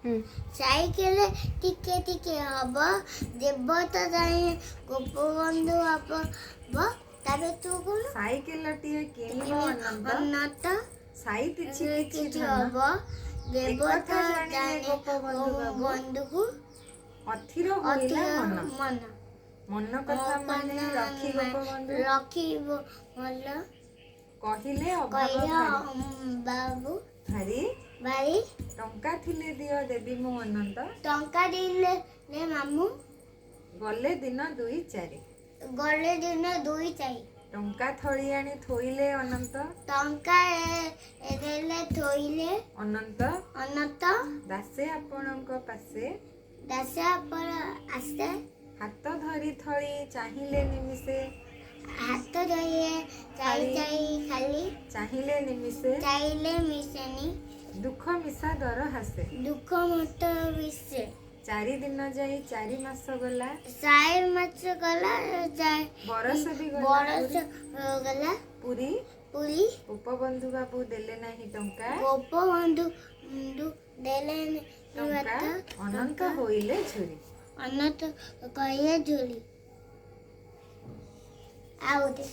cycle टिके टिके hub देवता जाए गोपबंधु हब तबे तू कौन साइकेल टिए किनिब अनंत अनंत साई तिछि किछि किछि धन हब देवता जाने गोपबंधु बाबू बंधु को अथिर होइला मन मन मन कथा माने रखी गोपबंधु रखी बोल कहिले अभाव कहिया भारी बाबू भारी भाई टंका थिले दियो देवी मो अनंत टंका दिले ने मामू गले दिन 2-4 गले दिन 2-4 टंका थळी आनी थोइले अनंत टंका देले थोइले अनंत अनंत दासे आपणक पासे दासा पर आसे हाथ धरी थळी चाहिले निमिषे हाथ धरिए चाई चाई खाली चाहिले निमिषे चाइले मिसेनी दुख मिसा दर हासे दुख मत विसे 4 दिन जाई 4 मास गला 4 मास गला जाय बरस भी गला बरस गला पुरी पुरी उपबंधु बाबू देले नाही टंका गोपबंधु देले टंका अनंत होइले झुरी अनंत कहिए झुली आउ दे